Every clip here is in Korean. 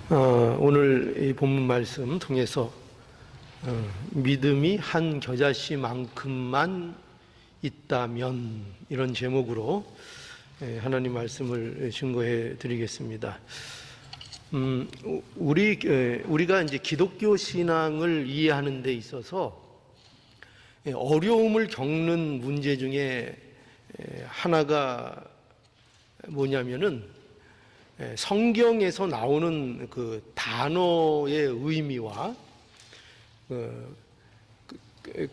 오늘 이 본문 말씀 통해서 믿음이 한 겨자씨만큼만 있다면, 이런 제목으로 하나님 말씀을 증거해 드리겠습니다. 우리가 이제 기독교 신앙을 이해하는 데 있어서 어려움을 겪는 문제 중에 하나가 뭐냐면은 성경에서 나오는 그 단어의 의미와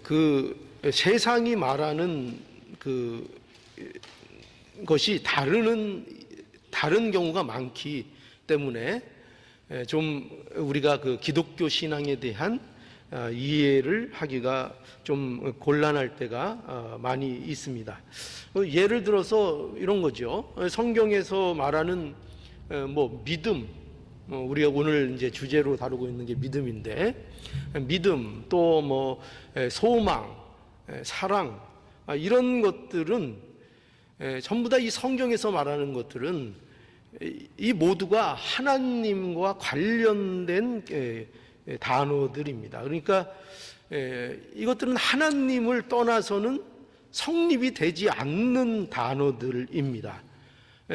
그 세상이 말하는 것이 다른 경우가 많기 때문에 좀 우리가 그 기독교 신앙에 대한 이해를 하기가 좀 곤란할 때가 많이 있습니다. 예를 들어서 이런 거죠. 성경에서 말하는 믿음, 우리가 오늘 이제 주제로 다루고 있는 게 믿음인데, 믿음, 또 소망, 사랑, 이런 것들은 전부 다 이 성경에서 말하는 것들은 이 모두가 하나님과 관련된 단어들입니다. 그러니까 이것들은 하나님을 떠나서는 성립이 되지 않는 단어들입니다.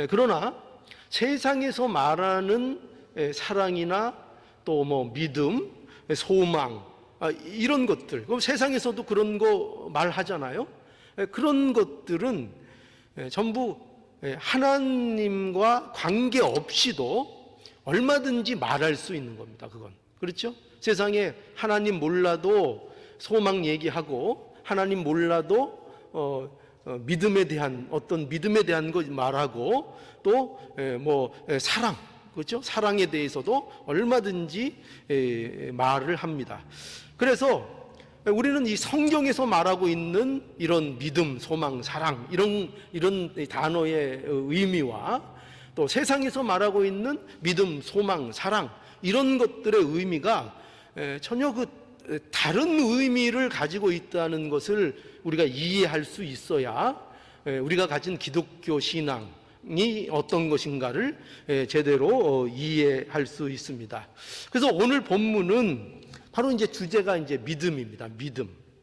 그러나 세상에서 말하는 사랑이나 또 믿음, 소망, 이런 것들, 그럼 세상에서도 그런 거 말하잖아요. 그런 것들은 전부 하나님과 관계없이도 얼마든지 말할 수 있는 겁니다. 그건 그렇죠? 세상에 하나님 몰라도 소망 얘기하고, 하나님 몰라도 믿음에 대한 것 말하고, 또 사랑, 그렇죠? 사랑에 대해서도 얼마든지 말을 합니다. 그래서 우리는 이 성경에서 말하고 있는 이런 믿음, 소망, 사랑, 이런 단어의 의미와 또 세상에서 말하고 있는 믿음, 소망, 사랑, 이런 것들의 의미가 전혀 다른 의미를 가지고 있다는 것을 우리가 이해할 수 있어야 우리가 가진 기독교 신앙이 어떤 것인가를 제대로 이해할 수 있습니다. 그래서 오늘 본문은 바로 이제 주제가 이제 믿음입니다.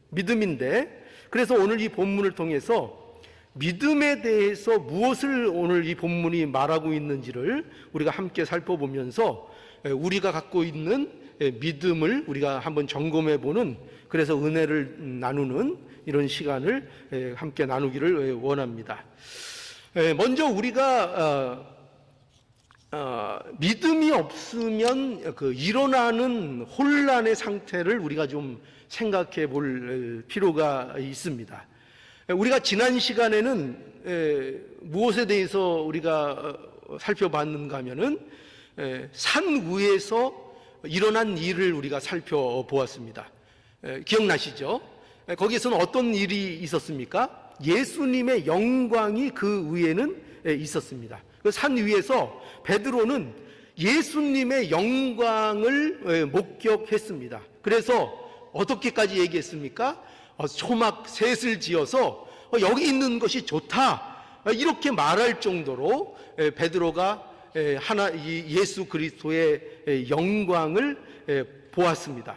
믿음인데, 그래서 오늘 이 본문을 통해서 믿음에 대해서 무엇을 오늘 이 본문이 말하고 있는지를 우리가 함께 살펴보면서 우리가 갖고 있는 믿음을 우리가 한번 점검해 보는, 그래서 은혜를 나누는 이런 시간을 함께 나누기를 원합니다. 먼저 우리가 믿음이 없으면 일어나는 혼란의 상태를 우리가 좀 생각해 볼 필요가 있습니다. 우리가 지난 시간에는 무엇에 대해서 우리가 살펴봤는가 하면은 산 위에서 일어난 일을 우리가 살펴보았습니다. 기억나시죠? 거기에서는 어떤 일이 있었습니까? 예수님의 영광이 그 위에는 있었습니다. 그 산 위에서 베드로는 예수님의 영광을 목격했습니다. 그래서 어떻게까지 얘기했습니까? 초막 셋을 지어서 여기 있는 것이 좋다, 이렇게 말할 정도로 베드로가 예수 그리스도의 영광을 보았습니다.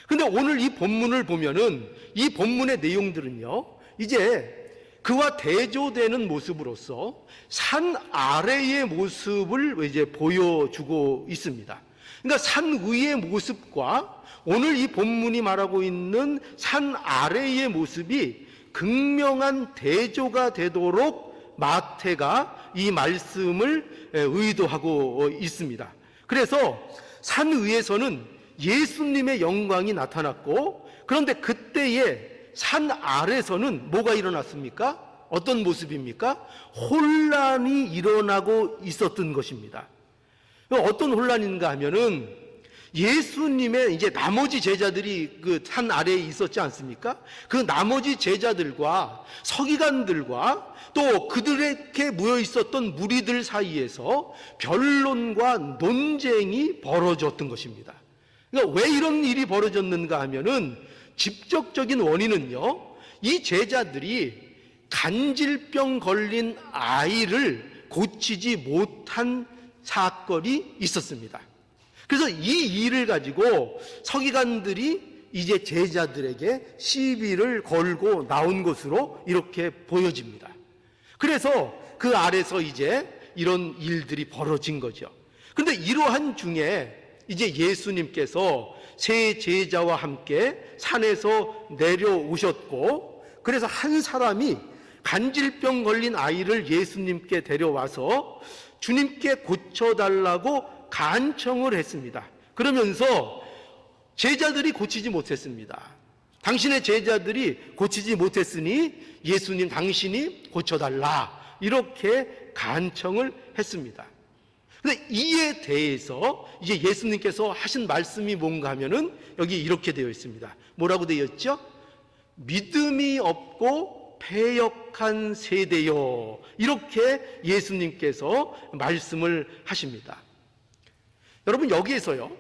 근데 오늘 이 본문을 보면은 이 본문의 내용들은요, 이제 그와 대조되는 모습으로서 산 아래의 모습을 이제 보여주고 있습니다. 그러니까 산 위의 모습과 오늘 이 본문이 말하고 있는 산 아래의 모습이 극명한 대조가 되도록 마태가 이 말씀을 의도하고 있습니다. 그래서 산 위에서는 예수님의 영광이 나타났고, 그런데 그때에 산 아래서는 뭐가 일어났습니까? 어떤 모습입니까? 혼란이 일어나고 있었던 것입니다. 어떤 혼란인가 하면은 예수님의 이제 나머지 제자들이 그 산 아래에 있었지 않습니까? 그 나머지 제자들과 서기관들과 또 그들에게 모여 있었던 무리들 사이에서 변론과 논쟁이 벌어졌던 것입니다. 그러니까 왜 이런 일이 벌어졌는가 하면은 직접적인 원인은요, 이 제자들이 간질병 걸린 아이를 고치지 못한 사건이 있었습니다. 그래서 이 일을 가지고 서기관들이 이제 제자들에게 시비를 걸고 나온 것으로 이렇게 보여집니다. 그래서 그 아래서 이제 이런 일들이 벌어진 거죠. 그런데 이러한 중에 이제 예수님께서 세 제자와 함께 산에서 내려오셨고, 그래서 한 사람이 간질병 걸린 아이를 예수님께 데려와서 주님께 고쳐달라고 간청을 했습니다. 그러면서 제자들이 고치지 못했습니다. 당신의 제자들이 고치지 못했으니 예수님 당신이 고쳐달라, 이렇게 간청을 했습니다. 근데 이에 대해서 이제 예수님께서 하신 말씀이 뭔가 하면은 여기 이렇게 되어 있습니다. 뭐라고 되어 있죠? 믿음이 없고 패역한 세대요, 이렇게 예수님께서 말씀을 하십니다. 여러분, 여기에서요,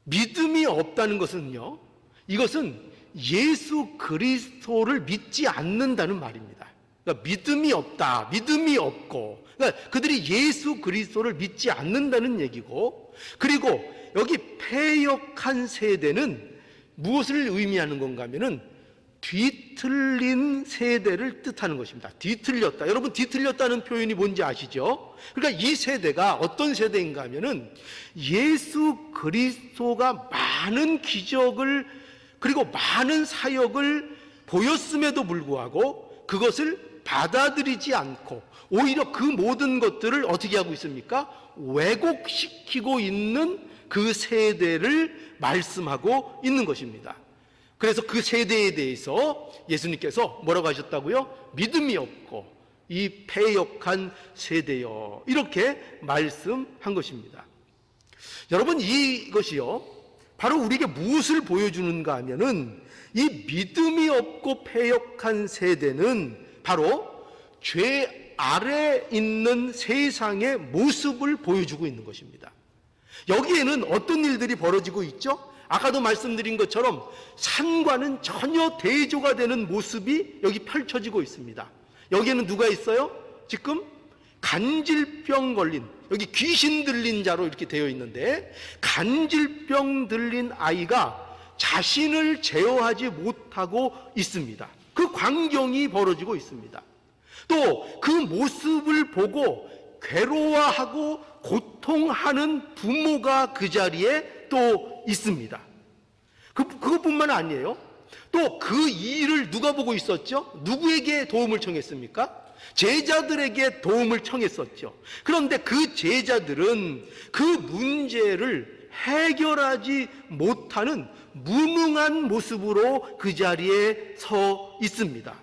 믿음이 없다는 것은요, 이것은 예수 그리스도를 믿지 않는다는 말입니다. 그러니까 믿음이 없다, 믿음이 없고, 그러니까 그들이 예수 그리스도를 믿지 않는다는 얘기고, 그리고 여기 패역한 세대는 무엇을 의미하는 건가 하면은 뒤틀린 세대를 뜻하는 것입니다. 뒤틀렸다. 여러분, 뒤틀렸다는 표현이 뭔지 아시죠? 그러니까 이 세대가 어떤 세대인가 하면은 예수 그리스도가 많은 기적을 그리고 많은 사역을 보였음에도 불구하고 그것을 받아들이지 않고 오히려 그 모든 것들을 어떻게 하고 있습니까? 왜곡시키고 있는 그 세대를 말씀하고 있는 것입니다. 그래서 그 세대에 대해서 예수님께서 뭐라고 하셨다고요? 믿음이 없고 이 패역한 세대요, 이렇게 말씀한 것입니다. 여러분, 이것이요, 바로 우리에게 무엇을 보여주는가 하면은 이 믿음이 없고 패역한 세대는 바로 죄 아래 있는 세상의 모습을 보여주고 있는 것입니다. 여기에는 어떤 일들이 벌어지고 있죠? 아까도 말씀드린 것처럼 산과는 전혀 대조가 되는 모습이 여기 펼쳐지고 있습니다. 여기에는 누가 있어요? 지금 간질병 걸린, 여기 귀신 들린 자로 이렇게 되어 있는데, 간질병 들린 아이가 자신을 제어하지 못하고 있습니다. 그 광경이 벌어지고 있습니다. 또 그 모습을 보고 괴로워하고 고통하는 부모가 그 자리에 또 있습니다. 그것뿐만 아니에요. 또 그 일을 누가 보고 있었죠? 누구에게 도움을 청했습니까? 제자들에게 도움을 청했었죠. 그런데 그 제자들은 그 문제를 해결하지 못하는 무능한 모습으로 그 자리에 서 있습니다.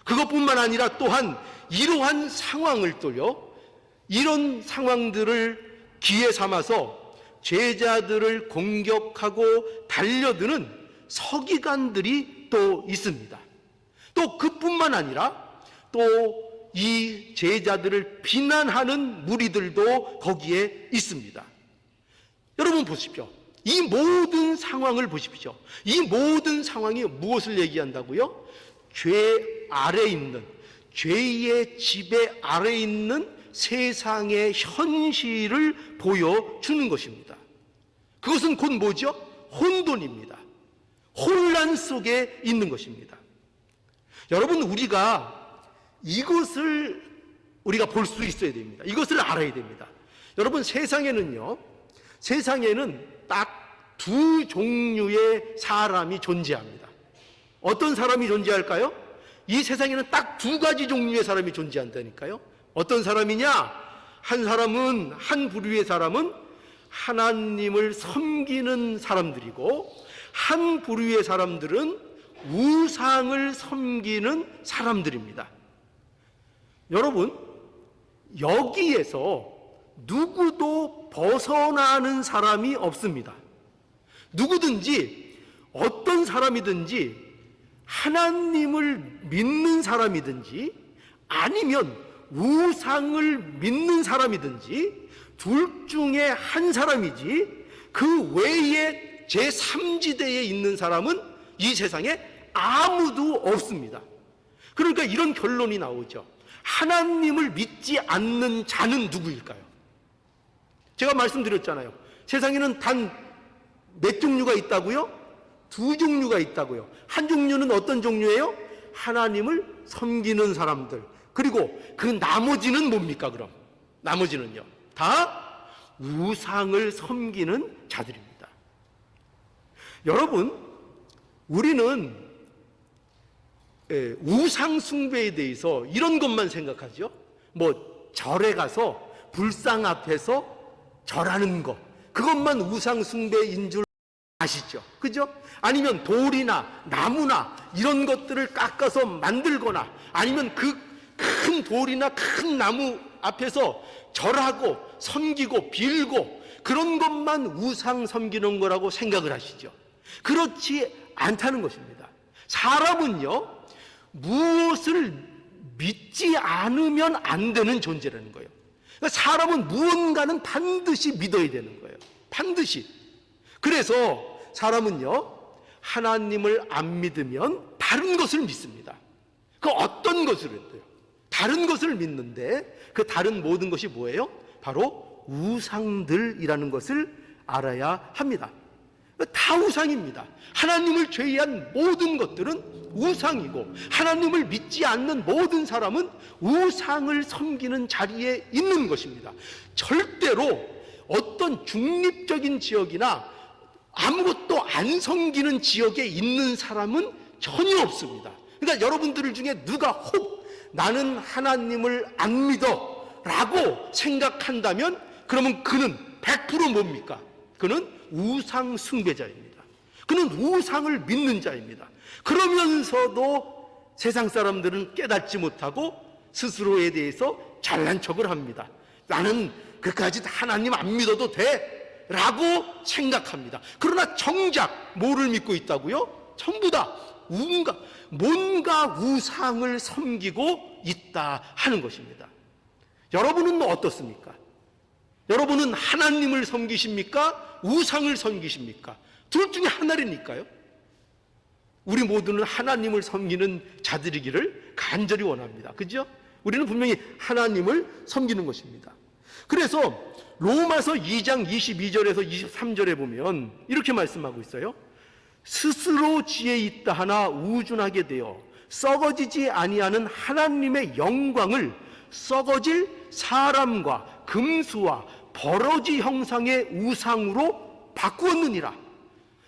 그것뿐만 아니라 또한 이러한 상황을 또요, 이런 상황들을 기회 삼아서 제자들을 공격하고 달려드는 서기관들이 또 있습니다. 또 그뿐만 아니라 또 이 제자들을 비난하는 무리들도 거기에 있습니다. 여러분 보십시오. 이 모든 상황을 보십시오. 이 모든 상황이 무엇을 얘기한다고요? 죄 아래 있는, 죄의 지배 아래 있는 세상의 현실을 보여주는 것입니다. 그것은 곧 뭐죠? 혼돈입니다. 혼란 속에 있는 것입니다. 여러분, 우리가 이것을 우리가 볼 수 있어야 됩니다. 이것을 알아야 됩니다. 여러분, 세상에는 딱 두 종류의 사람이 존재합니다. 어떤 사람이 존재할까요? 이 세상에는 딱 두 가지 종류의 사람이 존재한다니까요. 어떤 사람이냐? 한 부류의 사람은 하나님을 섬기는 사람들이고, 한 부류의 사람들은 우상을 섬기는 사람들입니다. 여러분, 여기에서 누구도 벗어나는 사람이 없습니다. 누구든지, 어떤 사람이든지, 하나님을 믿는 사람이든지 아니면 우상을 믿는 사람이든지 둘 중에 한 사람이지, 그 외에 제3지대에 있는 사람은 이 세상에 아무도 없습니다. 그러니까 이런 결론이 나오죠. 하나님을 믿지 않는 자는 누구일까요? 제가 말씀드렸잖아요. 세상에는 단 몇 종류가 있다고요? 2종류가 있다고요. 한 종류는 어떤 종류예요? 하나님을 섬기는 사람들. 그리고 그 나머지는 뭡니까 그럼? 나머지는요, 다 우상을 섬기는 자들입니다. 여러분, 우리는 우상 숭배에 대해서 이런 것만 생각하죠. 뭐 절에 가서 불상 앞에서 절하는 것, 그것만 우상 숭배인 줄 아시죠? 그죠? 아니면 돌이나 나무나 이런 것들을 깎아서 만들거나, 아니면 그 큰 돌이나 큰 나무 앞에서 절하고 섬기고 빌고, 그런 것만 우상 섬기는 거라고 생각을 하시죠. 그렇지 않다는 것입니다. 사람은요, 무엇을 믿지 않으면 안 되는 존재라는 거예요. 그러니까 사람은 무언가는 반드시 믿어야 되는 거예요. 반드시. 그래서 사람은요, 하나님을 안 믿으면 다른 것을 믿습니다. 그 어떤 것을 믿어요? 다른 것을 믿는데, 그 다른 모든 것이 뭐예요? 바로 우상들이라는 것을 알아야 합니다. 다 우상입니다. 하나님을 제외한 모든 것들은 우상이고, 하나님을 믿지 않는 모든 사람은 우상을 섬기는 자리에 있는 것입니다. 절대로 어떤 중립적인 지역이나 아무것도 안 섬기는 지역에 있는 사람은 전혀 없습니다. 그러니까 여러분들 중에 누가 혹 나는 하나님을 안 믿어 라고 생각한다면, 그러면 그는 100% 뭡니까? 그는 우상 숭배자입니다. 그는 우상을 믿는 자입니다. 그러면서도 세상 사람들은 깨닫지 못하고 스스로에 대해서 잘난 척을 합니다. 나는 그까지 하나님 안 믿어도 돼 라고 생각합니다. 그러나 정작 뭐를 믿고 있다고요? 전부 다 뭔가 우상을 섬기고 있다 하는 것입니다. 여러분은 어떻습니까? 여러분은 하나님을 섬기십니까? 우상을 섬기십니까? 둘 중에 하나니까요. 우리 모두는 하나님을 섬기는 자들이기를 간절히 원합니다. 그죠? 우리는 분명히 하나님을 섬기는 것입니다. 그래서 로마서 2장 22절에서 23절에 보면 이렇게 말씀하고 있어요. 스스로 지혜 있다 하나 우준하게 되어 썩어지지 아니하는 하나님의 영광을 썩어질 사람과 금수와 버러지 형상의 우상으로 바꾸었느니라.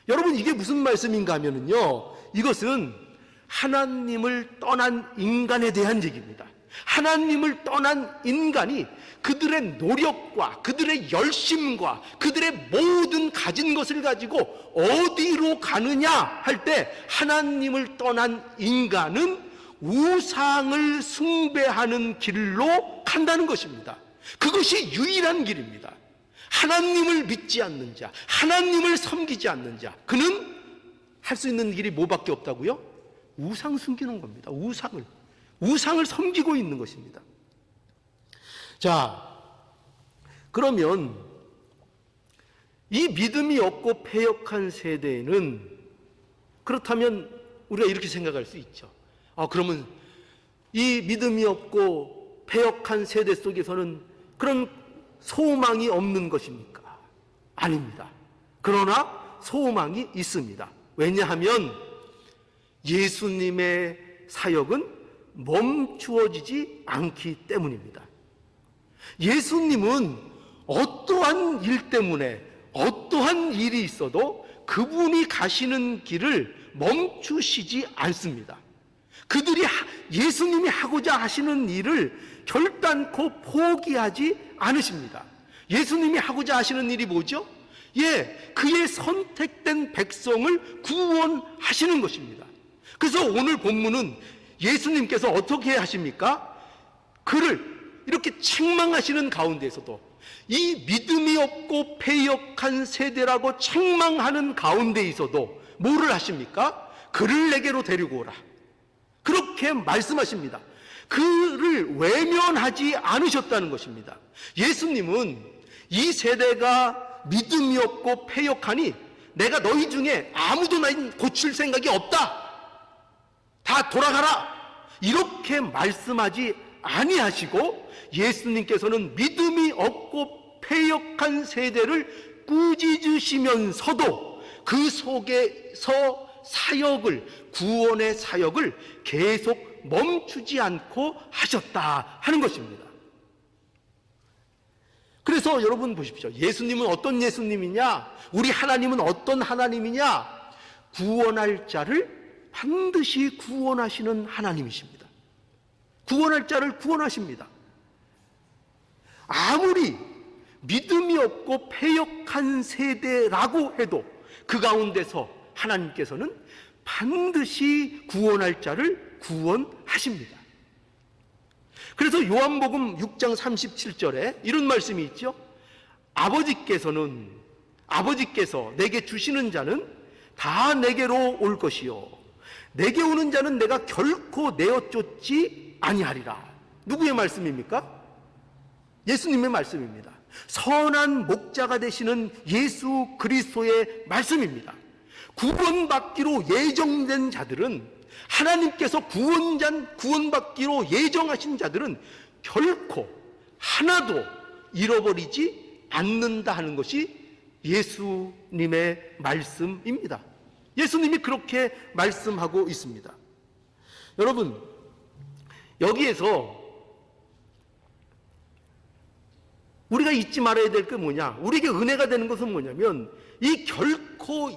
여러분, 이게 무슨 말씀인가 하면은요, 이것은 하나님을 떠난 인간에 대한 얘기입니다. 하나님을 떠난 인간이 그들의 노력과 그들의 열심과 그들의 모든 가진 것을 가지고 어디로 가느냐 할 때, 하나님을 떠난 인간은 우상을 숭배하는 길로 간다는 것입니다. 그것이 유일한 길입니다. 하나님을 믿지 않는 자, 하나님을 섬기지 않는 자, 그는 할 수 있는 길이 뭐밖에 없다고요? 우상 숨기는 겁니다. 우상을 섬기고 있는 것입니다. 자, 그러면 이 믿음이 없고 패역한 세대에는, 그렇다면 우리가 이렇게 생각할 수 있죠. 그러면 이 믿음이 없고 패역한 세대 속에서는 그런 소망이 없는 것입니까? 아닙니다. 그러나 소망이 있습니다. 왜냐하면 예수님의 사역은 멈추어지지 않기 때문입니다. 예수님은 어떠한 일 때문에 어떠한 일이 있어도 그분이 가시는 길을 멈추시지 않습니다. 그들이 예수님이 하고자 하시는 일을 결단코 포기하지 않으십니다. 예수님이 하고자 하시는 일이 뭐죠? 그의 선택된 백성을 구원하시는 것입니다. 그래서 오늘 본문은 예수님께서 어떻게 하십니까? 그를 이렇게 책망하시는 가운데에서도, 이 믿음이 없고 패역한 세대라고 책망하는 가운데에서도 뭐를 하십니까? 그를 내게로 데리고 오라, 그렇게 말씀하십니다. 그를 외면하지 않으셨다는 것입니다. 예수님은 이 세대가 믿음이 없고 패역하니 내가 너희 중에 아무도 나 고칠 생각이 없다, 다 돌아가라, 이렇게 말씀하지 아니하시고, 예수님께서는 믿음이 없고 패역한 세대를 꾸짖으시면서도 그 속에서 구원의 사역을 계속 멈추지 않고 하셨다 하는 것입니다. 그래서 여러분 보십시오. 예수님은 어떤 예수님이냐? 우리 하나님은 어떤 하나님이냐? 구원할 자를 반드시 구원하시는 하나님이십니다. 구원할 자를 구원하십니다. 아무리 믿음이 없고 패역한 세대라고 해도 그 가운데서 하나님께서는 반드시 구원할 자를 구원하십니다. 그래서 요한복음 6장 37절에 이런 말씀이 있죠. 아버지께서 내게 주시는 자는 다 내게로 올 것이요 내게 오는 자는 내가 결코 내어 쫓지 아니하리라. 누구의 말씀입니까? 예수님의 말씀입니다. 선한 목자가 되시는 예수 그리스도의 말씀입니다. 구원받기로 예정된 자들은, 하나님께서 구원받기로 예정하신 자들은 결코 하나도 잃어버리지 않는다 하는 것이 예수님의 말씀입니다. 예수님이 그렇게 말씀하고 있습니다. 여러분, 여기에서 우리가 잊지 말아야 될 게 뭐냐? 우리에게 은혜가 되는 것은 뭐냐면, 이 결코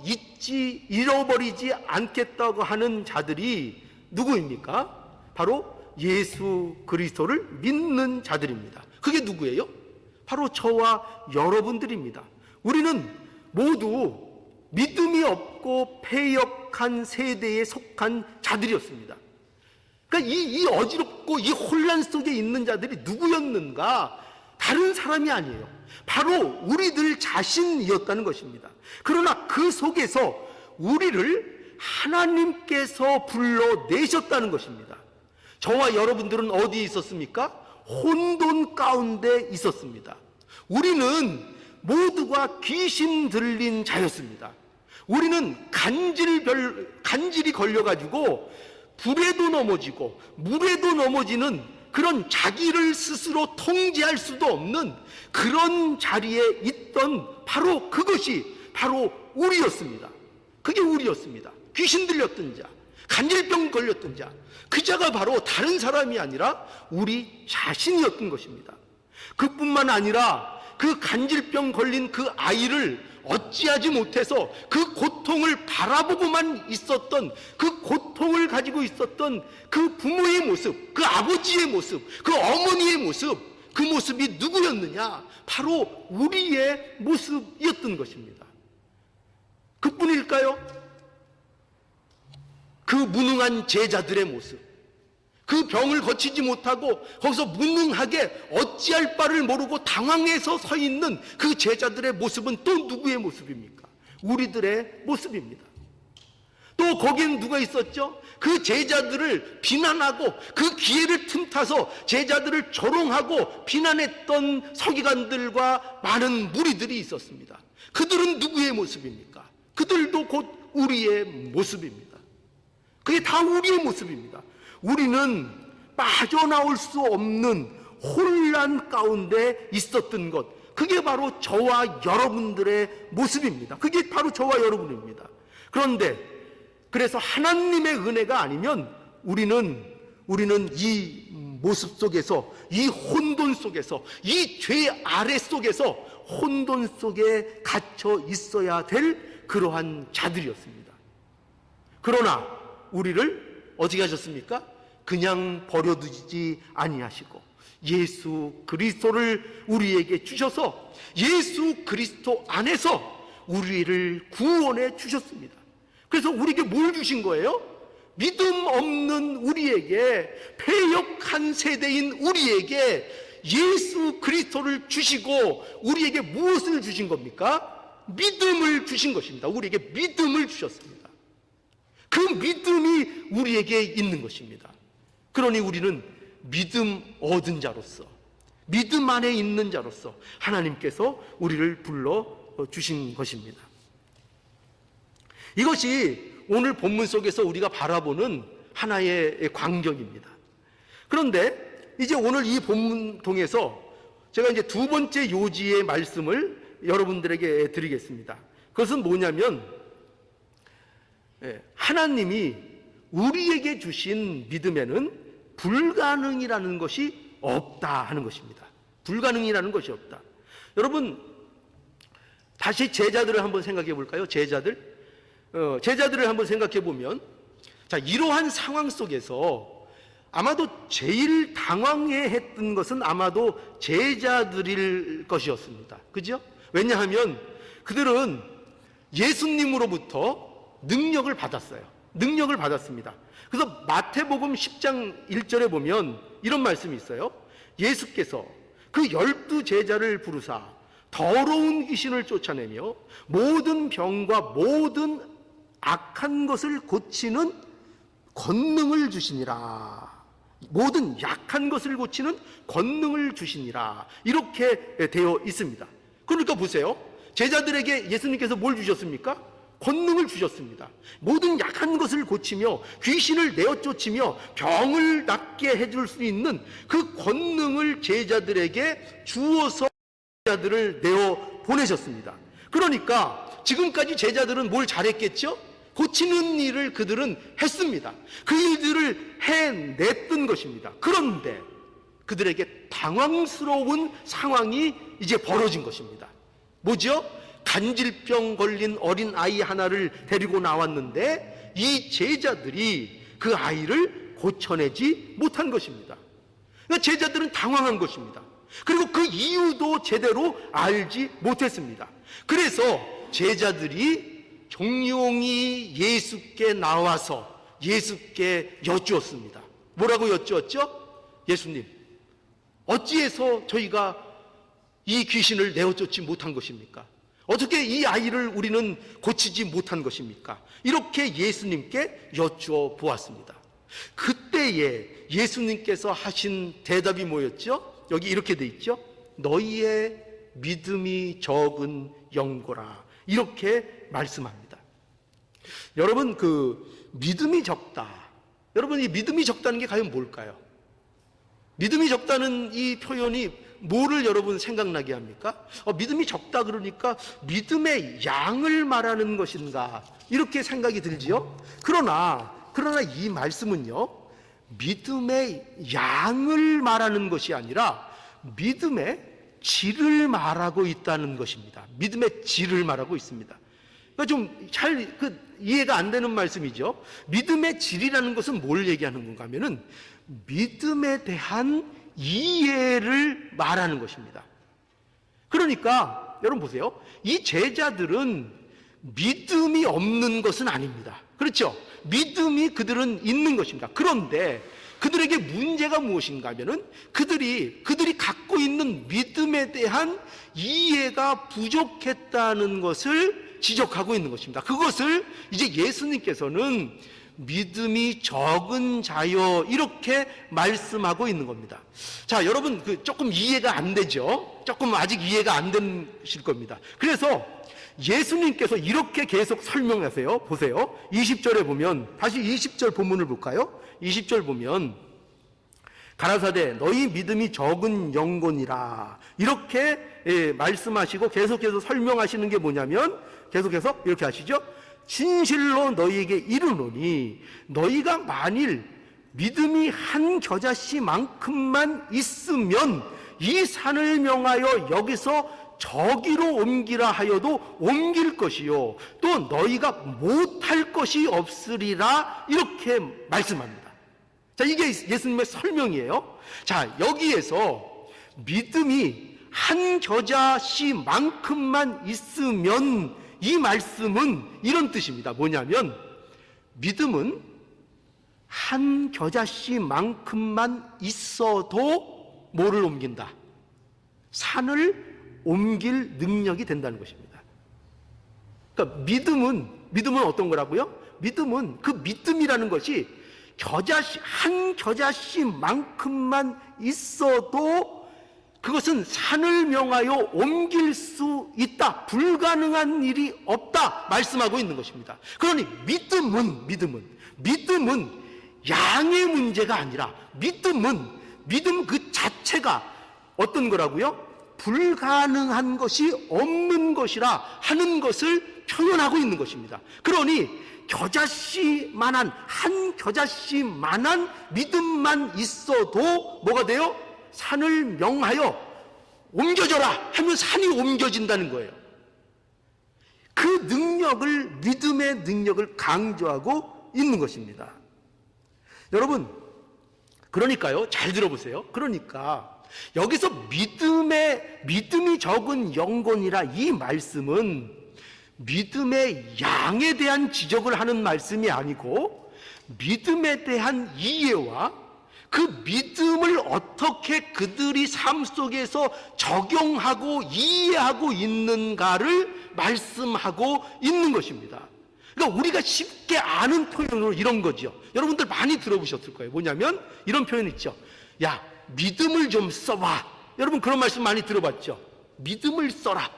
잃어버리지 않겠다고 하는 자들이 누구입니까? 바로 예수 그리스도를 믿는 자들입니다. 그게 누구예요? 바로 저와 여러분들입니다. 우리는 모두 믿음이 없고 패역한 세대에 속한 자들이었습니다. 그러니까 이 어지럽고 이 혼란 속에 있는 자들이 누구였는가? 다른 사람이 아니에요. 바로 우리들 자신이었다는 것입니다. 그러나 그 속에서 우리를 하나님께서 불러내셨다는 것입니다. 저와 여러분들은 어디에 있었습니까? 혼돈 가운데 있었습니다. 우리는 모두가 귀신 들린 자였습니다. 우리는 간질이 걸려가지고 불에도 넘어지고 물에도 넘어지는 그런 자기를 스스로 통제할 수도 없는 그런 자리에 있던 바로 그것이 바로 우리였습니다. 그게 우리였습니다. 귀신 들렸던 자, 간질병 걸렸던 자, 그 자가 바로 다른 사람이 아니라 우리 자신이었던 것입니다. 그뿐만 아니라 그 간질병 걸린 그 아이를 어찌하지 못해서 그 고통을 바라보고만 있었던, 그 고통을 가지고 있었던 그 부모의 모습, 그 아버지의 모습, 그 어머니의 모습, 그 모습이 누구였느냐? 바로 우리의 모습이었던 것입니다. 그뿐일까요? 그 무능한 제자들의 모습, 그 병을 거치지 못하고 거기서 무능하게 어찌할 바를 모르고 당황해서 서 있는 그 제자들의 모습은 또 누구의 모습입니까? 우리들의 모습입니다. 또 거기엔 누가 있었죠? 그 제자들을 비난하고 그 기회를 틈타서 제자들을 조롱하고 비난했던 서기관들과 많은 무리들이 있었습니다. 그들은 누구의 모습입니까? 그들도 곧 우리의 모습입니다. 그게 다 우리의 모습입니다. 우리는 빠져나올 수 없는 혼란 가운데 있었던 것, 그게 바로 저와 여러분들의 모습입니다. 그게 바로 저와 여러분입니다. 그래서 하나님의 은혜가 아니면 우리는 이 모습 속에서, 이 혼돈 속에서, 이 죄 아래 속에서 혼돈 속에 갇혀 있어야 될 그러한 자들이었습니다. 그러나 우리를 어떻게 하셨습니까? 그냥 버려두지 아니하시고 예수 그리스도를 우리에게 주셔서 예수 그리스도 안에서 우리를 구원해 주셨습니다. 그래서 우리에게 뭘 주신 거예요? 믿음 없는 우리에게, 패역한 세대인 우리에게 예수 그리스도를 주시고 우리에게 무엇을 주신 겁니까? 믿음을 주신 것입니다. 우리에게 믿음을 주셨습니다. 그 믿음이 우리에게 있는 것입니다. 그러니 우리는 믿음 얻은 자로서, 믿음 안에 있는 자로서 하나님께서 우리를 불러주신 것입니다. 이것이 오늘 본문 속에서 우리가 바라보는 하나의 광경입니다. 그런데 이제 오늘 이 본문 통해서 제가 이제 두 번째 요지의 말씀을 여러분들에게 드리겠습니다. 그것은 뭐냐면 하나님이 우리에게 주신 믿음에는 불가능이라는 것이 없다 하는 것입니다. 불가능이라는 것이 없다. 여러분, 다시 제자들을 한번 생각해 볼까요? 제자들을 한번 생각해 보면, 자, 이러한 상황 속에서 아마도 제일 당황해했던 것은 아마도 제자들일 것이었습니다. 그죠? 왜냐하면 그들은 예수님으로부터 능력을 받았어요. 능력을 받았습니다. 그래서 마태복음 10장 1절에 보면 이런 말씀이 있어요. 예수께서 그 12 제자를 부르사 더러운 귀신을 쫓아내며 모든 병과 모든 악한 것을 고치는 권능을 주시니라. 모든 약한 것을 고치는 권능을 주시니라. 이렇게 되어 있습니다. 그러니까 보세요. 제자들에게 예수님께서 뭘 주셨습니까? 권능을 주셨습니다. 모든 약한 것을 고치며 귀신을 내어 쫓으며 병을 낫게 해줄 수 있는 그 권능을 제자들에게 주어서 제자들을 내어 보내셨습니다. 그러니까 지금까지 제자들은 뭘 잘했겠죠? 고치는 일을 그들은 했습니다. 그 일들을 해냈던 것입니다. 그런데 그들에게 당황스러운 상황이 이제 벌어진 것입니다. 뭐죠? 간질병 걸린 어린 아이 하나를 데리고 나왔는데 이 제자들이 그 아이를 고쳐내지 못한 것입니다. 그러니까 제자들은 당황한 것입니다. 그리고 그 이유도 제대로 알지 못했습니다. 그래서 제자들이 종용이 예수께 나와서 예수께 여쭈었습니다. 뭐라고 여쭈었죠? 예수님, 어찌해서 저희가 이 귀신을 내어 쫓지 못한 것입니까? 어떻게 이 아이를 우리는 고치지 못한 것입니까? 이렇게 예수님께 여쭈어 보았습니다. 그때에 예수님께서 하신 대답이 뭐였죠? 여기 이렇게 돼 있죠? 너희의 믿음이 적은 영고라. 이렇게 말씀합니다. 여러분, 그 믿음이 적다. 여러분, 이 믿음이 적다는 게 과연 뭘까요? 믿음이 적다는 이 표현이 뭐를 여러분 생각나게 합니까? 믿음이 적다 그러니까 믿음의 양을 말하는 것인가? 이렇게 생각이 들지요? 그러나 이 말씀은요, 믿음의 양을 말하는 것이 아니라 믿음의 질을 말하고 있다는 것입니다. 믿음의 질을 말하고 있습니다. 그러니까 좀 잘 이해가 안 되는 말씀이죠. 믿음의 질이라는 것은 뭘 얘기하는 건가 하면은 믿음에 대한 이해를 말하는 것입니다. 그러니까 여러분 보세요. 이 제자들은 믿음이 없는 것은 아닙니다. 그렇죠? 믿음이 그들은 있는 것입니다. 그런데 그들에게 문제가 무엇인가 하면은 그들이 갖고 있는 믿음에 대한 이해가 부족했다는 것을 지적하고 있는 것입니다. 그것을 이제 예수님께서는 믿음이 적은 자여 이렇게 말씀하고 있는 겁니다. 자, 여러분 조금 이해가 안 되죠? 조금 아직 이해가 안 되실 겁니다. 그래서 예수님께서 이렇게 계속 설명하세요. 보세요. 20절에 보면, 다시 20절 본문을 볼까요? 20절 보면 가라사대 너희 믿음이 적은 영혼이라 이렇게 말씀하시고 계속해서 설명하시는 게 뭐냐면 계속해서 이렇게 하시죠. 진실로 너희에게 이르노니 너희가 만일 믿음이 한 겨자씨만큼만 있으면 이 산을 명하여 여기서 저기로 옮기라 하여도 옮길 것이요 또 너희가 못할 것이 없으리라 이렇게 말씀합니다. 자, 이게 예수님의 설명이에요. 자, 여기에서 믿음이 한 겨자씨만큼만 있으면 이 말씀은 이런 뜻입니다. 뭐냐면 믿음은 한 겨자씨만큼만 있어도 뭐를 옮긴다? 산을 옮길 능력이 된다는 것입니다. 그러니까 믿음은 어떤 거라고요? 믿음은 그 믿음이라는 것이 한 겨자씨만큼만 있어도 그것은 산을 명하여 옮길 수 있다. 불가능한 일이 없다. 말씀하고 있는 것입니다. 그러니 믿음은 양의 문제가 아니라 믿음 그 자체가 어떤 거라고요? 불가능한 것이 없는 것이라 하는 것을 표현하고 있는 것입니다. 그러니 한 겨자씨만한 믿음만 있어도 뭐가 돼요? 산을 명하여 옮겨져라 하면 산이 옮겨진다는 거예요. 그 능력을, 믿음의 능력을 강조하고 있는 것입니다. 여러분, 그러니까요, 잘 들어보세요. 그러니까 여기서 믿음이 적은 영혼이라 이 말씀은 믿음의 양에 대한 지적을 하는 말씀이 아니고 믿음에 대한 이해와 그 믿음을 어떻게 그들이 삶 속에서 적용하고 이해하고 있는가를 말씀하고 있는 것입니다. 그러니까 우리가 쉽게 아는 표현으로 이런 거죠. 여러분들 많이 들어보셨을 거예요. 뭐냐면 이런 표현 있죠. 야, 믿음을 좀 써봐. 여러분 그런 말씀 많이 들어봤죠. 믿음을 써라.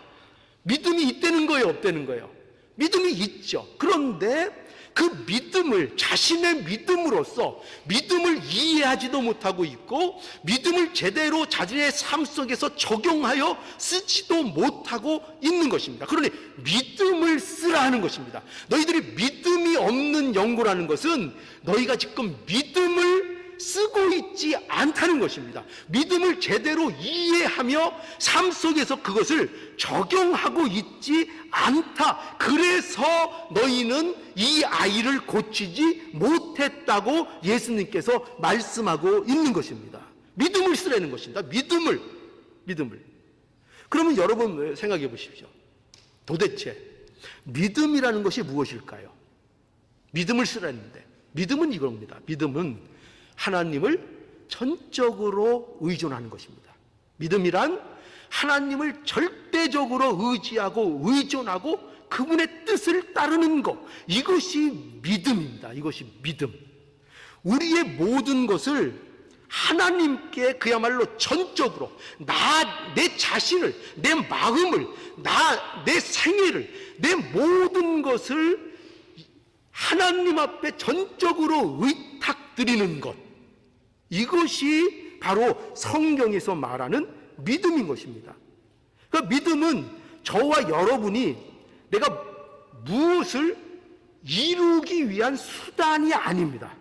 믿음이 있다는 거예요, 없다는 거예요? 믿음이 있죠. 그런데 그 믿음을 자신의 믿음으로써 믿음을 이해하지도 못하고 있고 믿음을 제대로 자신의 삶 속에서 적용하여 쓰지도 못하고 있는 것입니다. 그러니 믿음을 쓰라 하는 것입니다. 너희들이 믿음이 없는 영혼이라는 것은 너희가 지금 믿음을 쓰고 있지 않다는 것입니다. 믿음을 제대로 이해하며 삶 속에서 그것을 적용하고 있지 않다. 그래서 너희는 이 아이를 고치지 못했다고 예수님께서 말씀하고 있는 것입니다. 믿음을 쓰라는 것입니다. 믿음을. 그러면 여러분 생각해 보십시오. 도대체 믿음이라는 것이 무엇일까요? 믿음을 쓰라는데 믿음은 이겁니다. 믿음은 하나님을 전적으로 의존하는 것입니다. 믿음이란 하나님을 절대적으로 의지하고 의존하고 그분의 뜻을 따르는 것, 이것이 믿음입니다. 이것이 믿음. 우리의 모든 것을 하나님께 그야말로 전적으로 내 자신을, 내 마음을, 내 생애를, 내 모든 것을 하나님 앞에 전적으로 의탁드리는 것, 이것이 바로 성경에서 말하는 믿음인 것입니다. 그러니까 믿음은 저와 여러분이 내가 무엇을 이루기 위한 수단이 아닙니다.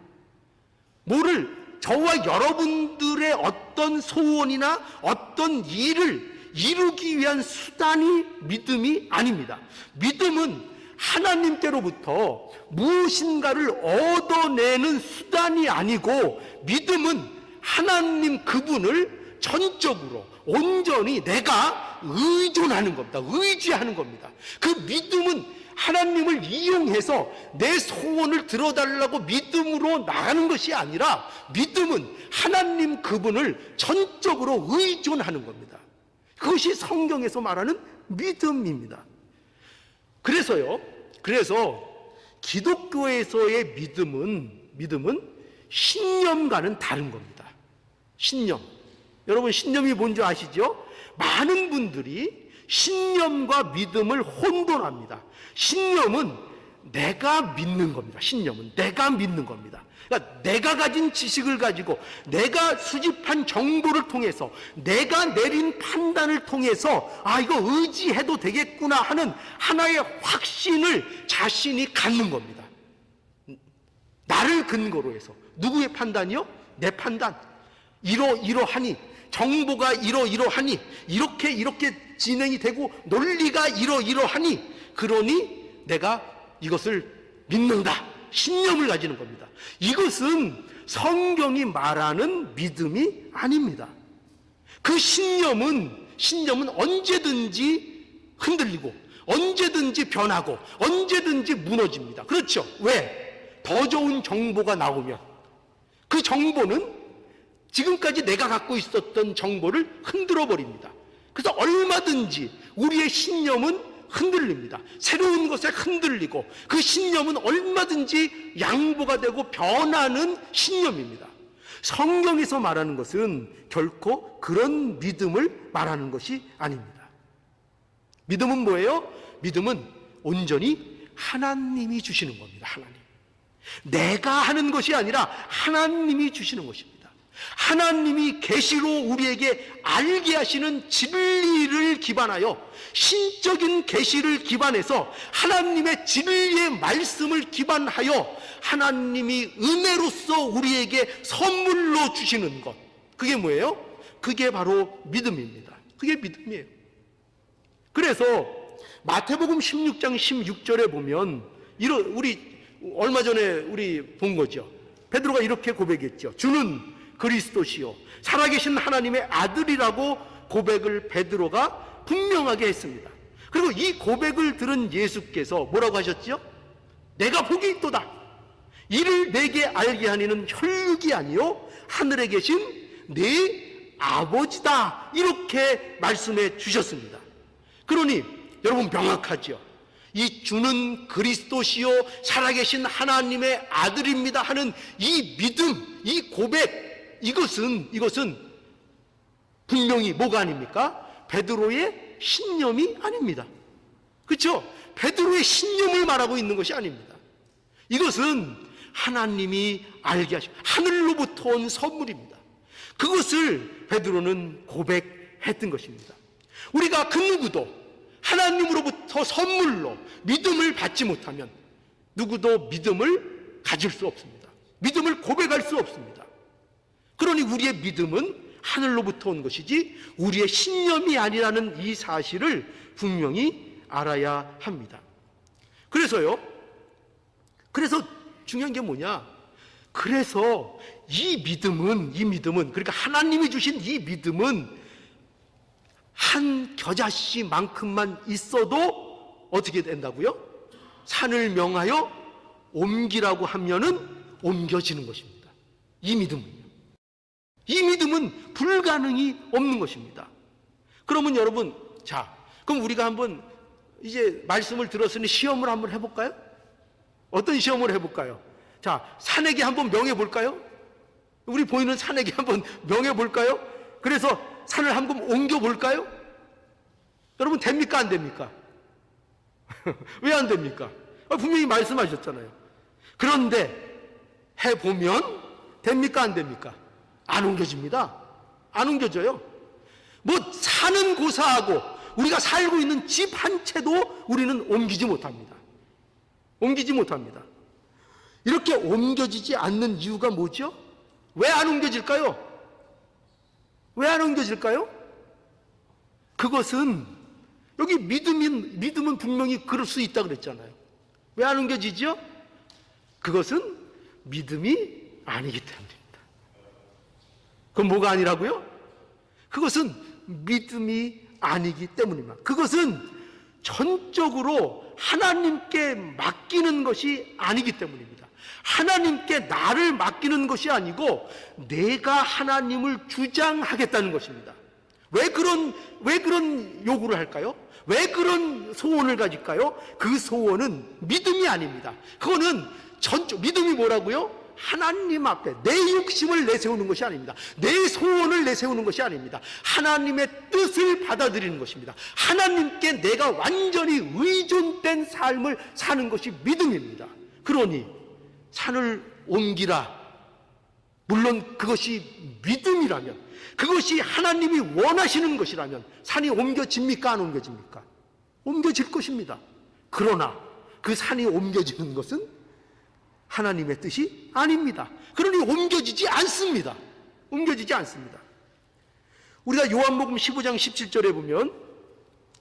저와 여러분들의 어떤 소원이나 어떤 일을 이루기 위한 수단이 믿음이 아닙니다. 믿음은 하나님께로부터 무엇인가를 얻어내는 수단이 아니고 믿음은 하나님 그분을 전적으로 온전히 내가 의존하는 겁니다. 의지하는 겁니다. 그 믿음은 하나님을 이용해서 내 소원을 들어달라고 믿음으로 나가는 것이 아니라 믿음은 하나님 그분을 전적으로 의존하는 겁니다. 그것이 성경에서 말하는 믿음입니다. 그래서 기독교에서의 믿음은 신념과는 다른 겁니다. 신념. 여러분 신념이 뭔지 아시죠? 많은 분들이 신념과 믿음을 혼돈합니다. 신념은 내가 믿는 겁니다. 신념은 내가 믿는 겁니다. 그러니까 내가 가진 지식을 가지고 내가 수집한 정보를 통해서 내가 내린 판단을 통해서 이거 의지해도 되겠구나 하는 하나의 확신을 자신이 갖는 겁니다. 나를 근거로 해서. 누구의 판단이요? 내 판단. 이러하니 정보가 이러하니 이렇게 진행이 되고 논리가 이러하니 그러니 내가 이것을 믿는다. 신념을 가지는 겁니다. 이것은 성경이 말하는 믿음이 아닙니다. 그 신념은 언제든지 흔들리고 언제든지 변하고 언제든지 무너집니다. 그렇죠? 왜? 더 좋은 정보가 나오면 그 정보는 지금까지 내가 갖고 있었던 정보를 흔들어 버립니다. 그래서 얼마든지 우리의 신념은 흔들립니다. 새로운 것에 흔들리고 그 신념은 얼마든지 양보가 되고 변하는 신념입니다. 성경에서 말하는 것은 결코 그런 믿음을 말하는 것이 아닙니다. 믿음은 뭐예요? 믿음은 온전히 하나님이 주시는 겁니다. 하나님. 내가 하는 것이 아니라 하나님이 주시는 것입니다. 하나님이 계시로 우리에게 알게 하시는 진리를 기반하여, 신적인 계시를 기반해서 하나님의 진리의 말씀을 기반하여 하나님이 은혜로서 우리에게 선물로 주시는 것, 그게 뭐예요? 그게 바로 믿음입니다. 그게 믿음이에요. 그래서 마태복음 16장 16절에 보면 우리 얼마 전에 우리 본 거죠. 베드로가 이렇게 고백했죠. 주는 그리스도시요 살아계신 하나님의 아들이라고 고백을 베드로가 분명하게 했습니다. 그리고 이 고백을 들은 예수께서 뭐라고 하셨죠? 내가 복이 있도다. 이를 내게 알게 하니는 혈육이 아니요 하늘에 계신 내 아버지다. 이렇게 말씀해 주셨습니다. 그러니 여러분 명확하죠. 이 주는 그리스도시요 살아계신 하나님의 아들입니다 하는 이 믿음, 이 고백, 이것은 분명히 뭐가 아닙니까? 베드로의 신념이 아닙니다. 그렇죠? 베드로의 신념을 말하고 있는 것이 아닙니다. 이것은 하나님이 알게 하시고 하늘로부터 온 선물입니다. 그것을 베드로는 고백했던 것입니다. 우리가 그 누구도 하나님으로부터 선물로 믿음을 받지 못하면 누구도 믿음을 가질 수 없습니다. 믿음을 고백할 수 없습니다. 그러니 우리의 믿음은 하늘로부터 온 것이지 우리의 신념이 아니라는 이 사실을 분명히 알아야 합니다. 그래서 중요한 게 뭐냐? 그래서 이 믿음은 그러니까 하나님이 주신 이 믿음은 한 겨자씨만큼만 있어도 어떻게 된다고요? 산을 명하여 옮기라고 하면은 옮겨지는 것입니다. 이 믿음은 불가능이 없는 것입니다. 그러면 여러분, 그럼 우리가 한번 이제 말씀을 들었으니 시험을 한번 해볼까요? 어떤 시험을 해볼까요? 산에게 한번 명해볼까요? 우리 보이는 산에게 한번 명해볼까요? 그래서 산을 한번 옮겨볼까요? 여러분 됩니까? 안 됩니까? 왜 안 됩니까? 분명히 말씀하셨잖아요. 그런데 해보면 됩니까? 안 됩니까? 안 옮겨집니다. 안 옮겨져요. 사는 고사하고 우리가 살고 있는 집 한 채도 우리는 옮기지 못합니다. 이렇게 옮겨지지 않는 이유가 뭐죠? 왜 안 옮겨질까요? 그것은 여기 믿음은 분명히 그럴 수 있다 그랬잖아요. 왜 안 옮겨지죠? 그것은 믿음이 아니기 때문입니다. 그건 뭐가 아니라고요? 그것은 믿음이 아니기 때문입니다. 그것은 전적으로 하나님께 맡기는 것이 아니기 때문입니다. 하나님께 나를 맡기는 것이 아니고 내가 하나님을 주장하겠다는 것입니다. 왜 그런 요구를 할까요? 왜 그런 소원을 가질까요? 그 소원은 믿음이 아닙니다. 그거는 믿음이 뭐라고요? 하나님 앞에 내 욕심을 내세우는 것이 아닙니다. 내 소원을 내세우는 것이 아닙니다. 하나님의 뜻을 받아들이는 것입니다. 하나님께 내가 완전히 의존된 삶을 사는 것이 믿음입니다. 그러니 산을 옮기라. 물론 그것이 믿음이라면, 그것이 하나님이 원하시는 것이라면 산이 옮겨집니까? 안 옮겨집니까? 옮겨질 것입니다. 그러나 그 산이 옮겨지는 것은 하나님의 뜻이 아닙니다. 그러니 옮겨지지 않습니다. 우리가 요한복음 15장 17절에 보면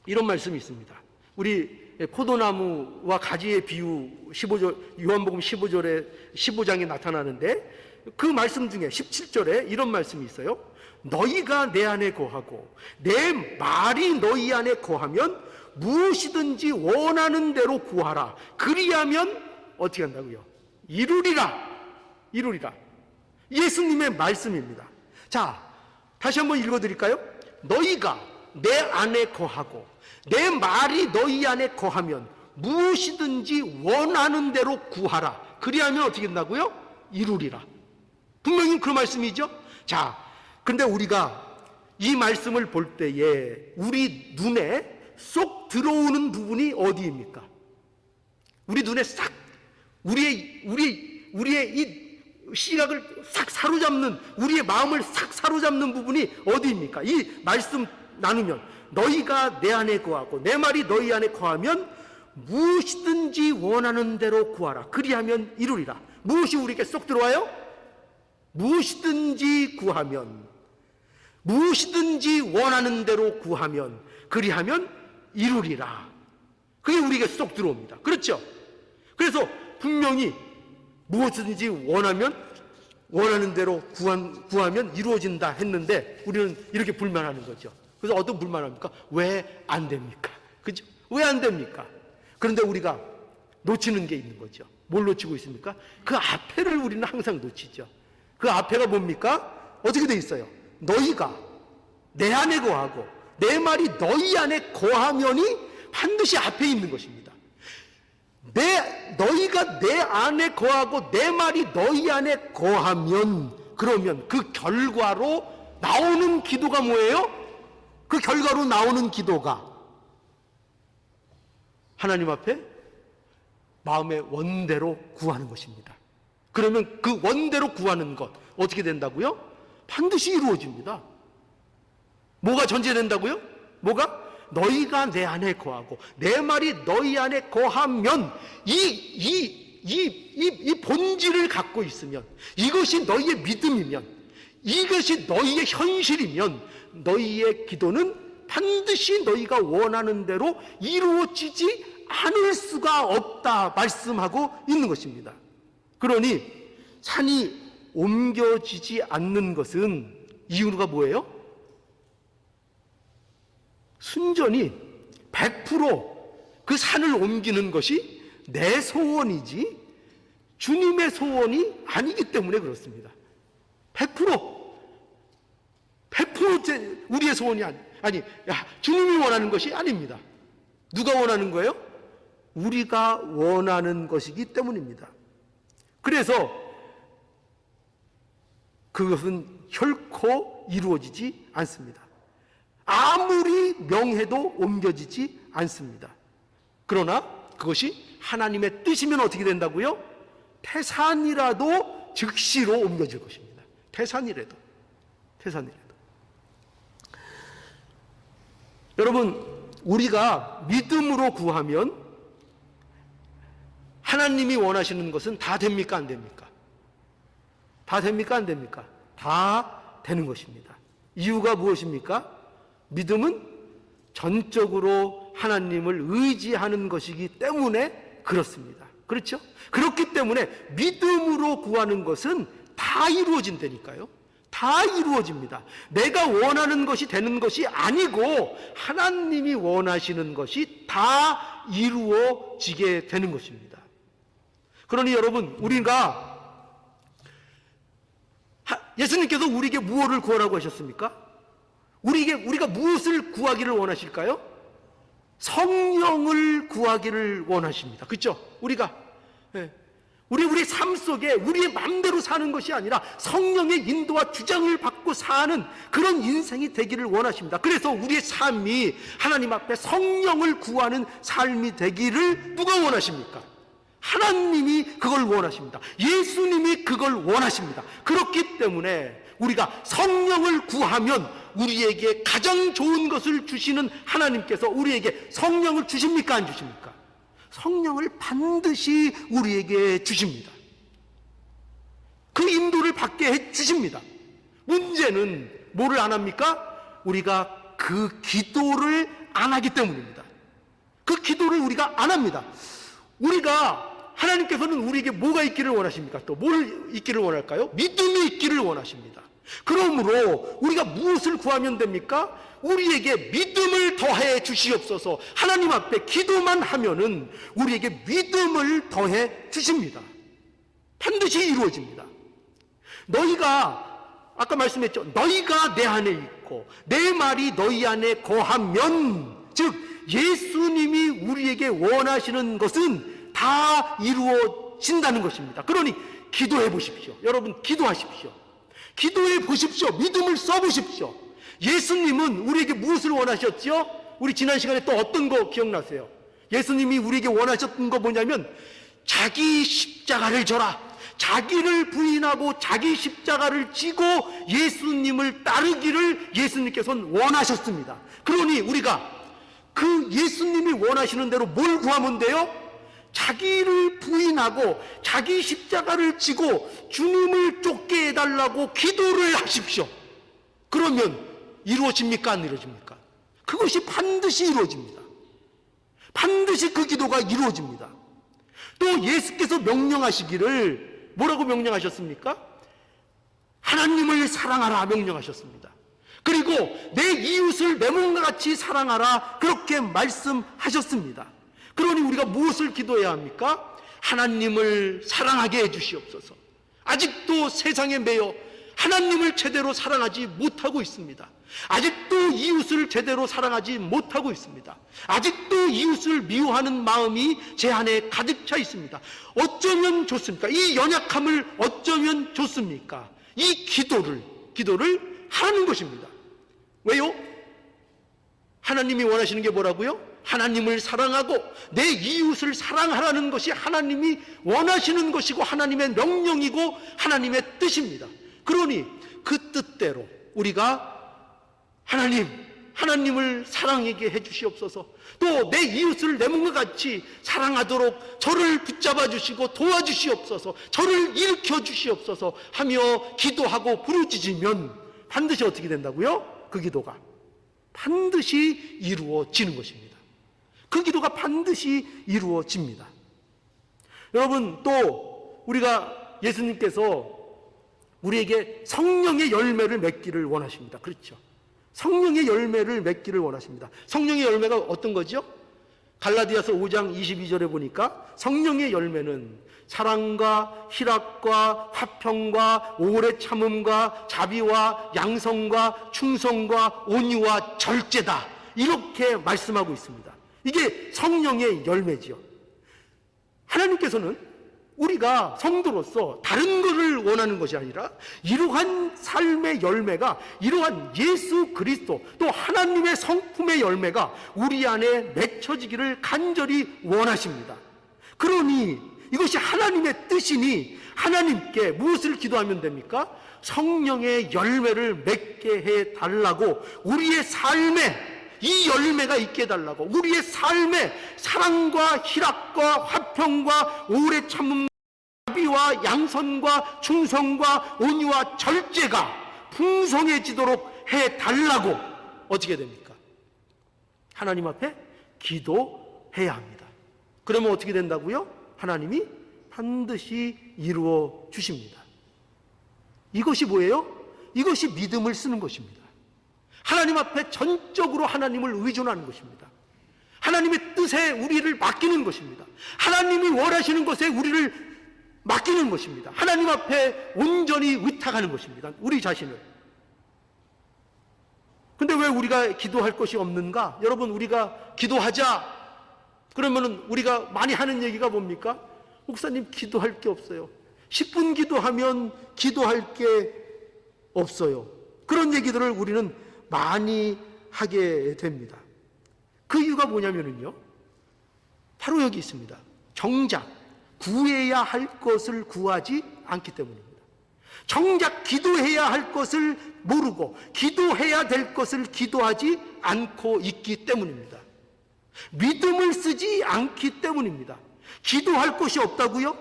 이런 말씀이 있습니다. 우리 포도나무와 가지의 비유 15절, 요한복음 15장에 나타나는데 그 말씀 중에 17절에 이런 말씀이 있어요. 너희가 내 안에 거하고 내 말이 너희 안에 거하면 무엇이든지 원하는 대로 구하라. 그리하면 어떻게 한다고요? 이루리라. 예수님의 말씀입니다. 다시 한번 읽어드릴까요? 너희가 내 안에 거하고 내 말이 너희 안에 거하면 무엇이든지 원하는 대로 구하라. 그리하면 어떻게 된다고요? 이루리라. 분명히 그 말씀이죠. 근데 우리가 이 말씀을 볼 때에 우리 눈에 쏙 들어오는 부분이 어디입니까? 우리 눈에 싹 우리의 이 시각을 싹 사로잡는, 우리의 마음을 싹 사로잡는 부분이 어디입니까? 이 말씀 나누면 너희가 내 안에 거하고 내 말이 너희 안에 거하면 무엇이든지 원하는 대로 구하라. 그리하면 이루리라. 무엇이 우리에게 쏙 들어와요? 무엇이든지 구하면, 무엇이든지 원하는 대로 구하면, 그리하면 이루리라. 그게 우리에게 쏙 들어옵니다. 그렇죠? 그래서 분명히 무엇이든지 원하면, 원하는 대로 구하면 이루어진다 했는데 우리는 이렇게 불만하는 거죠. 그래서 어떤 불만합니까? 왜 안 됩니까? 그죠? 왜 안 됩니까? 그런데 우리가 놓치는 게 있는 거죠. 뭘 놓치고 있습니까? 그 앞에를 우리는 항상 놓치죠. 그 앞에가 뭡니까? 어떻게 돼 있어요? 너희가 내 안에 거하고 내 말이 너희 안에 거하면이 반드시 앞에 있는 것입니다. 너희가 내 안에 거하고 내 말이 너희 안에 거하면, 그러면 그 결과로 나오는 기도가 뭐예요? 그 결과로 나오는 기도가 하나님 앞에 마음의 원대로 구하는 것입니다. 그러면 그 원대로 구하는 것 어떻게 된다고요? 반드시 이루어집니다. 뭐가 전제된다고요? 뭐가? 너희가 내 안에 거하고 내 말이 너희 안에 거하면, 이 본질을 갖고 있으면, 이것이 너희의 믿음이면, 이것이 너희의 현실이면 너희의 기도는 반드시 너희가 원하는 대로 이루어지지 않을 수가 없다 말씀하고 있는 것입니다. 그러니 산이 옮겨지지 않는 것은 이유가 뭐예요? 순전히 100% 그 산을 옮기는 것이 내 소원이지 주님의 소원이 아니기 때문에 그렇습니다. 100% 우리의 소원이 주님이 원하는 것이 아닙니다. 누가 원하는 거예요? 우리가 원하는 것이기 때문입니다. 그래서 그것은 결코 이루어지지 않습니다. 아무리 명해도 옮겨지지 않습니다. 그러나 그것이 하나님의 뜻이면 어떻게 된다고요? 태산이라도 즉시로 옮겨질 것입니다. 태산이라도. 여러분, 우리가 믿음으로 구하면 하나님이 원하시는 것은 다 됩니까? 안 됩니까? 다 됩니까? 안 됩니까? 다 되는 것입니다. 이유가 무엇입니까? 믿음은 전적으로 하나님을 의지하는 것이기 때문에 그렇습니다. 그렇죠? 그렇기 때문에 믿음으로 구하는 것은 다 이루어진다니까요. 다 이루어집니다. 내가 원하는 것이 되는 것이 아니고 하나님이 원하시는 것이 다 이루어지게 되는 것입니다. 그러니 여러분, 예수님께서 우리에게 무엇을 구하라고 하셨습니까? 우리가 무엇을 구하기를 원하실까요? 성령을 구하기를 원하십니다. 그렇죠? 우리 삶 속에 우리의 마음대로 사는 것이 아니라 성령의 인도와 주장을 받고 사는 그런 인생이 되기를 원하십니다. 그래서 우리의 삶이 하나님 앞에 성령을 구하는 삶이 되기를 누가 원하십니까? 하나님이 그걸 원하십니다. 예수님이 그걸 원하십니다. 그렇기 때문에 우리가 성령을 구하면 우리에게 가장 좋은 것을 주시는 하나님께서 우리에게 성령을 주십니까? 안 주십니까? 성령을 반드시 우리에게 주십니다. 그 인도를 받게 해 주십니다. 문제는 뭐를 안 합니까? 우리가 그 기도를 안 하기 때문입니다. 그 기도를 우리가 안 합니다. 하나님께서는 우리에게 뭐가 있기를 원하십니까? 또 뭘 있기를 원할까요? 믿음이 있기를 원하십니다. 그러므로 우리가 무엇을 구하면 됩니까? 우리에게 믿음을 더해 주시옵소서. 하나님 앞에 기도만 하면은 우리에게 믿음을 더해 주십니다. 반드시 이루어집니다. 아까 말씀했죠. 너희가 내 안에 있고 내 말이 너희 안에 거하면, 즉 예수님이 우리에게 원하시는 것은 다 이루어진다는 것입니다. 그러니 기도해 보십시오. 여러분, 기도하십시오. 기도해 보십시오. 믿음을 써보십시오. 예수님은 우리에게 무엇을 원하셨죠? 우리 지난 시간에 또 어떤 거 기억나세요? 예수님이 우리에게 원하셨던 거 뭐냐면 자기 십자가를 져라. 자기를 부인하고 자기 십자가를 지고 예수님을 따르기를 예수님께서는 원하셨습니다. 그러니 우리가 그 예수님이 원하시는 대로 뭘 구하면 돼요? 자기를 부인하고 자기 십자가를 지고 주님을 쫓게 해달라고 기도를 하십시오. 그러면 이루어집니까? 안 이루어집니까? 그것이 반드시 이루어집니다. 반드시 그 기도가 이루어집니다. 또 예수께서 명령하시기를 뭐라고 명령하셨습니까? 하나님을 사랑하라 명령하셨습니다. 그리고 내 이웃을 내 몸과 같이 사랑하라 그렇게 말씀하셨습니다. 그러니 우리가 무엇을 기도해야 합니까? 하나님을 사랑하게 해주시옵소서. 아직도 세상에 매여 하나님을 제대로 사랑하지 못하고 있습니다. 아직도 이웃을 제대로 사랑하지 못하고 있습니다. 아직도 이웃을 미워하는 마음이 제 안에 가득 차 있습니다. 어쩌면 좋습니까? 이 연약함을 어쩌면 좋습니까? 이 기도를 하는 것입니다. 왜요? 하나님이 원하시는 게 뭐라고요? 하나님을 사랑하고 내 이웃을 사랑하라는 것이 하나님이 원하시는 것이고 하나님의 명령이고 하나님의 뜻입니다. 그러니 그 뜻대로 우리가 하나님을 사랑하게 해주시옵소서. 또 내 이웃을 내 몸과 같이 사랑하도록 저를 붙잡아 주시고 도와주시옵소서. 저를 일으켜 주시옵소서 하며 기도하고 부르짖으면 반드시 어떻게 된다고요? 그 기도가 반드시 이루어지는 것입니다. 그 기도가 반드시 이루어집니다. 여러분, 또 우리가 예수님께서 우리에게 성령의 열매를 맺기를 원하십니다. 그렇죠? 성령의 열매를 맺기를 원하십니다. 성령의 열매가 어떤 거죠? 갈라디아서 5장 22절에 보니까 성령의 열매는 사랑과 희락과 화평과 오래 참음과 자비와 양성과 충성과 온유와 절제다. 이렇게 말씀하고 있습니다. 이게 성령의 열매지요. 하나님께서는 우리가 성도로서 다른 것을 원하는 것이 아니라 이러한 삶의 열매가, 이러한 예수 그리스도 또 하나님의 성품의 열매가 우리 안에 맺혀지기를 간절히 원하십니다. 그러니 이것이 하나님의 뜻이니 하나님께 무엇을 기도하면 됩니까? 성령의 열매를 맺게 해달라고, 우리의 삶에 이 열매가 있게 해달라고, 우리의 삶에 사랑과 희락과 화평과 오래 참음, 자비와 양선과 충성과 온유와 절제가 풍성해지도록 해달라고 어떻게 됩니까? 하나님 앞에 기도해야 합니다. 그러면 어떻게 된다고요? 하나님이 반드시 이루어 주십니다. 이것이 뭐예요? 이것이 믿음을 쓰는 것입니다. 하나님 앞에 전적으로 하나님을 의존하는 것입니다. 하나님의 뜻에 우리를 맡기는 것입니다. 하나님이 원하시는 것에 우리를 맡기는 것입니다. 하나님 앞에 온전히 의탁하는 것입니다. 우리 자신을. 근데 왜 우리가 기도할 것이 없는가? 여러분, 우리가 기도하자 그러면은 우리가 많이 하는 얘기가 뭡니까? 목사님, 기도할 게 없어요. 10분 기도하면 기도할 게 없어요. 그런 얘기들을 우리는 많이 하게 됩니다. 그 이유가 뭐냐면요, 바로 여기 있습니다. 정작 구해야 할 것을 구하지 않기 때문입니다. 정작 기도해야 할 것을 모르고 기도해야 될 것을 기도하지 않고 있기 때문입니다. 믿음을 쓰지 않기 때문입니다. 기도할 것이 없다고요?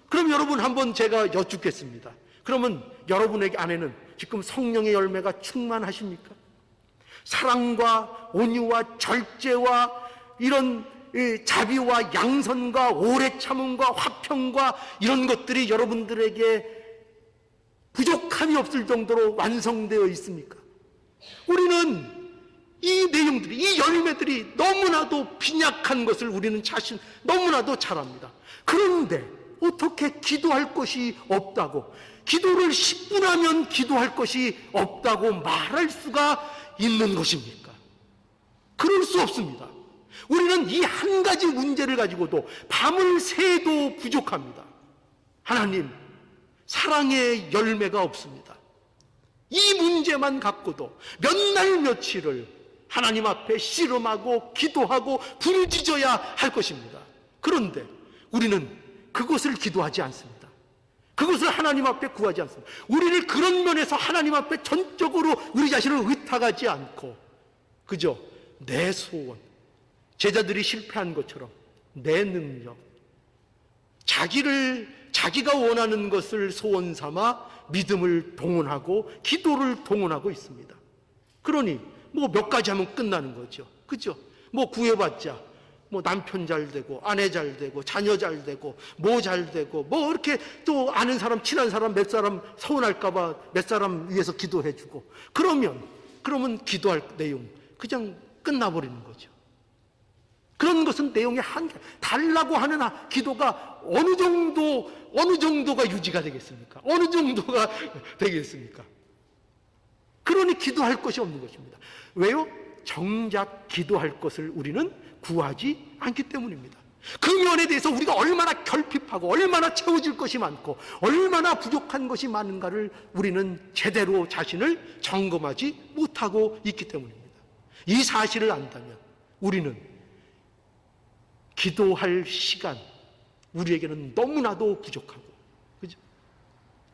그럼 여러분, 한번 제가 여쭙겠습니다. 그러면 여러분에게 안에는 지금 성령의 열매가 충만하십니까? 사랑과 온유와 절제와 이런 자비와 양선과 오래 참음과 화평과 이런 것들이 여러분들에게 부족함이 없을 정도로 완성되어 있습니까? 우리는 이 내용들이, 이 열매들이 너무나도 빈약한 것을 우리는 너무나도 잘 압니다. 그런데 어떻게 기도할 것이 없다고, 기도를 10분 하면 기도할 것이 없다고 말할 수가 있는 것입니까? 그럴 수 없습니다. 우리는 이 한 가지 문제를 가지고도 밤을 새도 부족합니다. 하나님, 사랑의 열매가 없습니다. 이 문제만 갖고도 몇 날 며칠을 하나님 앞에 씨름하고 기도하고 부르짖어야 할 것입니다. 그런데 우리는 그것을 기도하지 않습니다. 그것을 하나님 앞에 구하지 않습니다. 우리를 그런 면에서 하나님 앞에 전적으로 우리 자신을 의탁하지 않고, 그죠? 내 소원, 제자들이 실패한 것처럼 내 능력, 자기가 원하는 것을 소원 삼아 믿음을 동원하고 기도를 동원하고 있습니다. 그러니 뭐 몇 가지 하면 끝나는 거죠. 그죠? 뭐 구해봤자 뭐 남편 잘 되고 아내 잘 되고 자녀 잘 되고 뭐 잘 되고 뭐 이렇게 또 아는 사람 친한 사람 몇 사람 서운할까 봐 몇 사람 위해서 기도해주고 그러면 기도할 내용 그냥 끝나버리는 거죠. 그런 것은 내용의 한계, 달라고 하는 기도가 어느 정도가 유지가 되겠습니까? 어느 정도가 되겠습니까? 그러니 기도할 것이 없는 것입니다. 왜요? 정작 기도할 것을 우리는 구하지 않기 때문입니다. 그 면에 대해서 우리가 얼마나 결핍하고 얼마나 채워질 것이 많고 얼마나 부족한 것이 많은가를 우리는 제대로 자신을 점검하지 못하고 있기 때문입니다. 이 사실을 안다면 우리는 기도할 시간, 우리에게는 너무나도 부족하고, 그죠?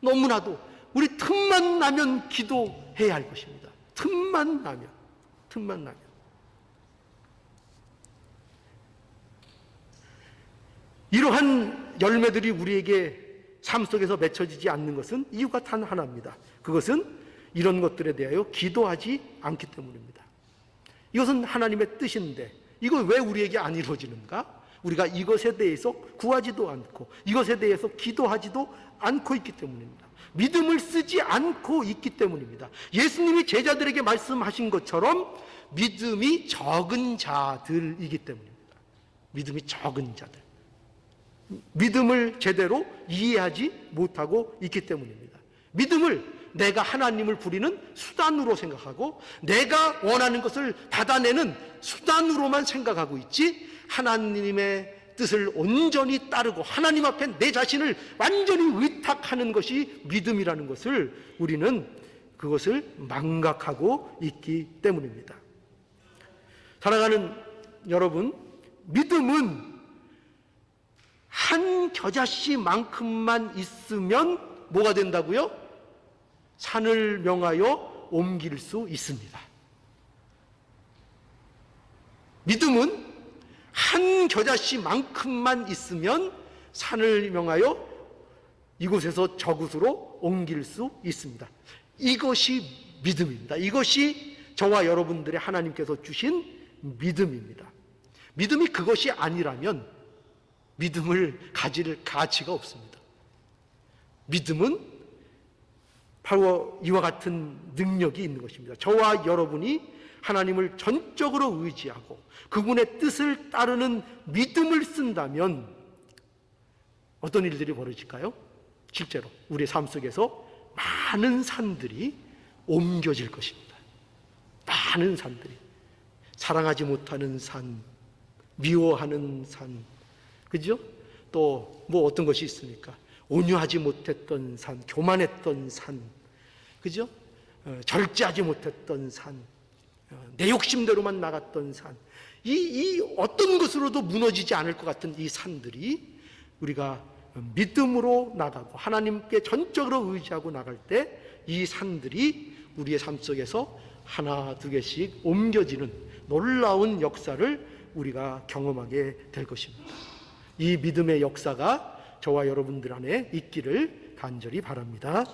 너무나도 우리 틈만 나면 기도해야 할 것입니다. 틈만 나면. 이러한 열매들이 우리에게 삶 속에서 맺혀지지 않는 것은 이유가 단 하나입니다. 그것은 이런 것들에 대하여 기도하지 않기 때문입니다. 이것은 하나님의 뜻인데 이거 왜 우리에게 안 이루어지는가? 우리가 이것에 대해서 구하지도 않고 이것에 대해서 기도하지도 않고 있기 때문입니다. 믿음을 쓰지 않고 있기 때문입니다. 예수님이 제자들에게 말씀하신 것처럼 믿음이 적은 자들이기 때문입니다. 믿음이 적은 자들. 믿음을 제대로 이해하지 못하고 있기 때문입니다. 믿음을 내가 하나님을 부리는 수단으로 생각하고 내가 원하는 것을 받아내는 수단으로만 생각하고 있지 하나님의 뜻을 온전히 따르고 하나님 앞에 내 자신을 완전히 의탁하는 것이 믿음이라는 것을 우리는 그것을 망각하고 있기 때문입니다. 사랑하는 여러분, 믿음은 한 겨자씨만큼만 있으면 뭐가 된다고요? 산을 명하여 옮길 수 있습니다. 믿음은 한 겨자씨만큼만 있으면 산을 명하여 이곳에서 저곳으로 옮길 수 있습니다. 이것이 믿음입니다. 이것이 저와 여러분들의 하나님께서 주신 믿음입니다. 믿음이 그것이 아니라면 믿음을 가질 가치가 없습니다. 믿음은 바로 이와 같은 능력이 있는 것입니다. 저와 여러분이 하나님을 전적으로 의지하고 그분의 뜻을 따르는 믿음을 쓴다면 어떤 일들이 벌어질까요? 실제로 우리의 삶 속에서 많은 산들이 옮겨질 것입니다. 많은 산들이. 사랑하지 못하는 산, 미워하는 산, 그죠? 또 뭐 어떤 것이 있습니까? 온유하지 못했던 산, 교만했던 산, 그죠? 절제하지 못했던 산, 내 욕심대로만 나갔던 산, 이 어떤 것으로도 무너지지 않을 것 같은 이 산들이 우리가 믿음으로 나가고 하나님께 전적으로 의지하고 나갈 때 이 산들이 우리의 삶 속에서 하나 두 개씩 옮겨지는 놀라운 역사를 우리가 경험하게 될 것입니다. 이 믿음의 역사가 저와 여러분들 안에 있기를 간절히 바랍니다.